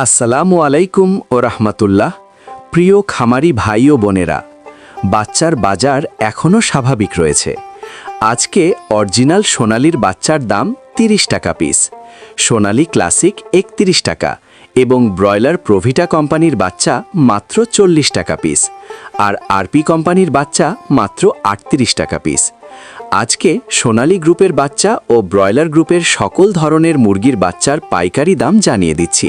আসসালামু আলাইকুম ও রহমতুল্লাহ। প্রিয় খামারি ভাই ও বোনেরা, বাচ্চার বাজার এখনও স্বাভাবিক রয়েছে। আজকে অরিজিনাল সোনালির বাচ্চার দাম ৩০ টাকা পিস, সোনালি ক্লাসিক ৩১ টাকা এবং ব্রয়লার প্রভিটা কোম্পানির বাচ্চা মাত্র ৪০ টাকা পিস, আর আরপি কোম্পানির বাচ্চা মাত্র ৩৮ টাকা পিস। আজকে সোনালী গ্রুপের বাচ্চা ও ব্রয়লার গ্রুপের সকল ধরনের মুরগির বাচ্চার পাইকারি দাম জানিয়ে দিচ্ছি।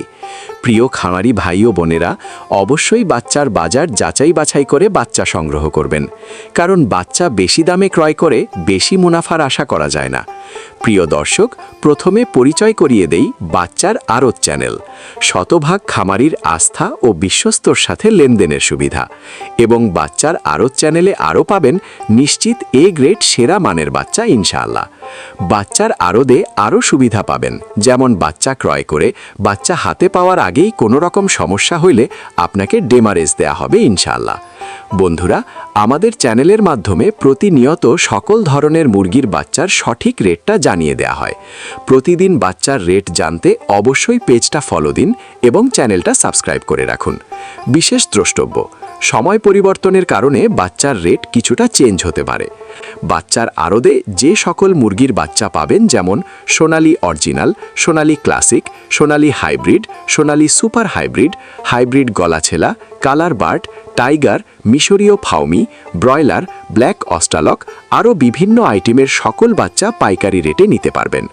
প্রিয় খামারি ভাই ও বোনেরা, অবশ্যই বাচ্চার বাজার যাচাই বাছাই করে বাচ্চা সংগ্রহ করবেন, কারণ বাচ্চা বেশি দামে ক্রয় করে বেশি মুনাফার আশা করা যায় না। প্রিয় দর্শক, প্রথমে পরিচয় করিয়ে দেই বাচ্চার আড়ত চ্যানেল, শতভাগ খামারির আস্থা ও বিশ্বস্তর সাথে লেনদেনের সুবিধা। এবং বাচ্চার আড়ত চ্যানেলে আরও পাবেন নিশ্চিত এ গ্রেড সেরা মানের বাচ্চা ইনশাআল্লাহ। বাচ্চার আড়তে আরও সুবিধা পাবেন, যেমন বাচ্চা ক্রয় করে বাচ্চা হাতে পাওয়ার আগেই কোনো রকম সমস্যা হইলে আপনাকে ডেমারেজ দেয়া হবে ইনশাআল্লাহ। বন্ধুরা, আমাদের চ্যানেলের মাধ্যমে প্রতিনিয়ত সকল ধরনের মুরগির বাচ্চার সঠিক রেটটা জানিয়ে দেয়া হয়। প্রতিদিন বাচ্চার রেট জানতে অবশ্যই পেজটা ফলো দিন এবং চ্যানেলটা সাবস্ক্রাইব করে রাখুন। বিশেষ দ্রষ্টব্য, সময় পরিবর্তনের কারণে বাচ্চার রেট কিছুটা চেঞ্জ হতে পারে। বাচ্চার আড়তে যে সকল মুরগির বাচ্চা পাবেন, যেমন Sonali original, Sonali classic, Sonali hybrid, Sonali super hybrid, hybrid গলাছেলা, কালার বার্ড, টাইগার, মিশরীয় ফাউমি, ব্রয়লার, ব্ল্যাক অস্ট্রালক, আরও বিভিন্ন আইটেমের সকল বাচ্চা পাইকারি রেটে নিতে পারবেন।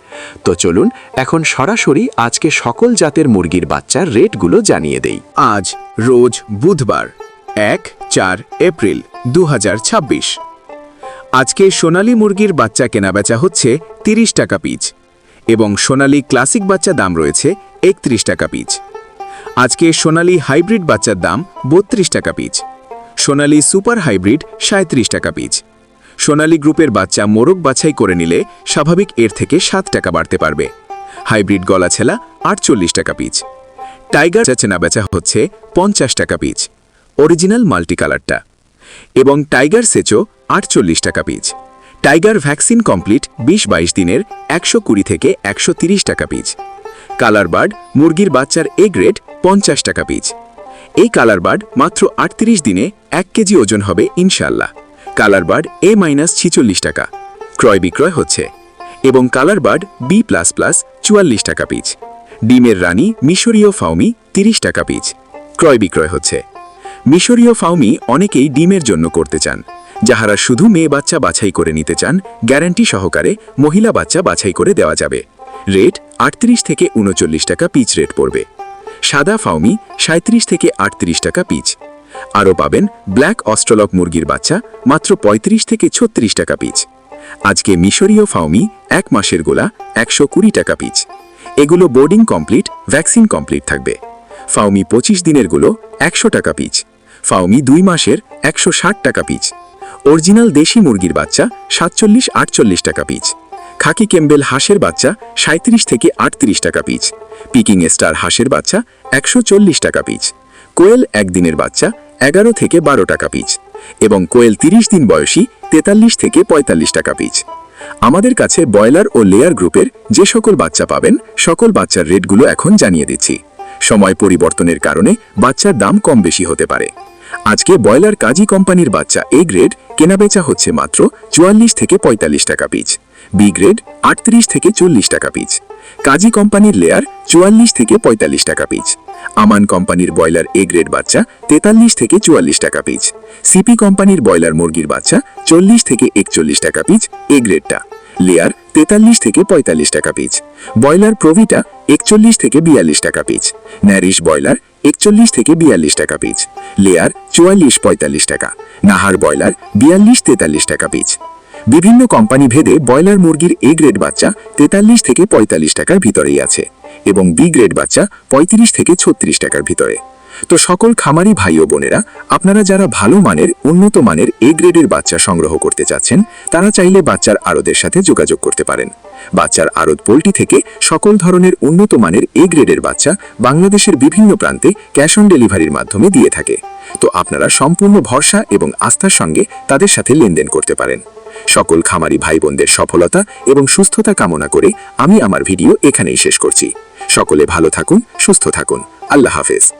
তো চলুন এখন সরাসরি আজকে সকল জাতের মুরগির বাচ্চার রেটগুলো জানিয়ে দেই। আজ রোজ বুধবার ১-৪ এপ্রিল ২০২৬। আজকে সোনালী মুরগির বাচ্চা কেনাবেচা হচ্ছে ৩০ টাকা পিচ এবং সোনালী ক্লাসিক বাচ্চা দাম রয়েছে ৩১ টাকা পিচ। আজকে সোনালী হাইব্রিড বাচ্চার দাম ৩২ টাকা পিচ, সোনালী সুপার হাইব্রিড ৩৭ টাকা পিচ। সোনালী গ্রুপের বাচ্চা মোরগ বাছাই করে নিলে স্বাভাবিক এর থেকে ৭ টাকা বাড়তে পারবে। হাইব্রিড গলাছেলা ৪৮ টাকা পিচ। টাইগার কেনাবেচা হচ্ছে ৫০ টাকা পিচ, অরিজিনাল মাল্টি কালারটা, এবং টাইগার সেচো ৪৮ টাকা পিচ। টাইগার ভ্যাকসিন কমপ্লিট ২০-২২ দিনের ১২০ থেকে ১৩০ টাকা পিচ। কালার বার্ড মুরগির বাচ্চার এ গ্রেড ৫০ টাকা পিচ। এই কালার বার্ড মাত্র ৩৮ দিনে ১ কেজি ওজন হবে ইনশাল্লাহ। কালার বার্ড A-46 টাকা ক্রয় বিক্রয় হচ্ছে, এবং কালার বার্ড B++ ৪৪ টাকা পিচ। ডিমের রানী মিশরীয় ফাউমি ৩০ টাকা পিচ ক্রয় বিক্রয় হচ্ছে। মিশরীয় ফাউমি অনেকেই ডিমের জন্য করতে চান, যাহারা শুধু মেয়ে বাচ্চা বাছাই করে নিতে চান গ্যারান্টি সহকারে মহিলা বাচ্চা বাছাই করে দেওয়া যাবে। রেট ৩৮ থেকে ৩৯ টাকা পিচ রেট পড়বে। সাদা ফাউমি ৩৭ থেকে ৩৮ টাকা পিচ। আরও পাবেন ব্ল্যাক অস্ট্রালক মুরগির বাচ্চা মাত্র ৩৫ থেকে ৩৬ টাকা পিচ। আজকে মিশরীয় ফাউমি ১ মাসের গোলা ১২০ টাকা পিচ। এগুলো বোর্ডিং কমপ্লিট, ভ্যাকসিন কমপ্লিট থাকবে। ফাউমি ২৫ দিনের গুলো ১০০ টাকা পিচ। ফাউমি ২ মাসের ১৬০ টাকা পিচ। অরিজিনাল দেশি মুরগির বাচ্চা ৪৭-৪৮ টাকা পিচ। খাকি ক্যাম্বেল হাঁসের বাচ্চা ৩৭ থেকে ৩৮ টাকা পিচ। পিকিং স্টার হাঁসের বাচ্চা ১৪০ টাকা পিচ। কোয়েল একদিনের বাচ্চা ১১ থেকে ১২ টাকা পিচ, এবং কোয়েল ৩০ দিন বয়সী ৪৩ থেকে ৪৫ টাকা পিচ। আমাদের কাছে ব্রয়লার ও লেয়ার গ্রুপের যে সকল বাচ্চা পাবেন, সকল বাচ্চার রেটগুলো এখন জানিয়ে দিচ্ছি। সময় পরিবর্তনের কারণে বাচ্চার দাম কম বেশি হতে পারে। আজকে ব্রয়লার কাজী কোম্পানির বাচ্চা এ গ্রেড কেনাবেচা হচ্ছে মাত্র ৪৪ থেকে ৪৫ টাকা পিচ, বি গ্রেড ৩৮ থেকে ৪০ টাকা পিচ। কাজী কোম্পানির লেয়ার ৪৪ থেকে ৪৫ টাকা পিচ। আমান কোম্পানির ব্রয়লার এ গ্রেড বাচ্চা ৪৩ থেকে ৪৪ টাকা পিচ। সিপি কোম্পানির ব্রয়লার মুরগির বাচ্চা ৪০ থেকে ৪১ টাকা পিচ এ গ্রেডটা। লেয়ার ৪৩ থেকে ৪৫ টাকা পিচ। ব্রয়লার প্রভিটা ৪১ থেকে ৪২ টাকা পিচ। ন্যারিশ ব্রয়লার ৪১ থেকে ৪২ টাকা পিচ। লেয়ার ৪৪-৪৫ টাকা। নাহার ব্রয়লার ৪২-৪৩ টাকা পিচ। বিভিন্ন কোম্পানি ভেদে ব্রয়লার মুরগির এ গ্রেড বাচ্চা ৪৩ থেকে ৪৫ টাকার ভিতরেই আছে, এবং বি গ্রেড বাচ্চা ৩৫ থেকে ৩৬ টাকার ভিতরে। তো সকল খামারি ভাই ও বোনেরা, আপনারা যারা ভালো মানের উন্নত মানের এ গ্রেডের বাচ্চা সংগ্রহ করতে চাচ্ছেন, তারা চাইলে বাচ্চার আড়তের সাথে যোগাযোগ করতে পারেন। বাচ্চার আড়ত পোল্ট্রি থেকে সকল ধরনের উন্নত মানের এ গ্রেডের বাচ্চা বাংলাদেশের বিভিন্ন প্রান্তে ক্যাশ অন ডেলিভারির মাধ্যমে দিয়ে থাকে। তো আপনারা সম্পূর্ণ ভরসা এবং আস্থার সঙ্গে তাদের সাথে লেনদেন করতে পারেন। সকল খামারি ভাই বোনদের সফলতা এবং সুস্থতা কামনা করে আমি আমার ভিডিও এখানেই শেষ করছি। সকলে ভালো থাকুন, সুস্থ থাকুন। আল্লাহ হাফেজ।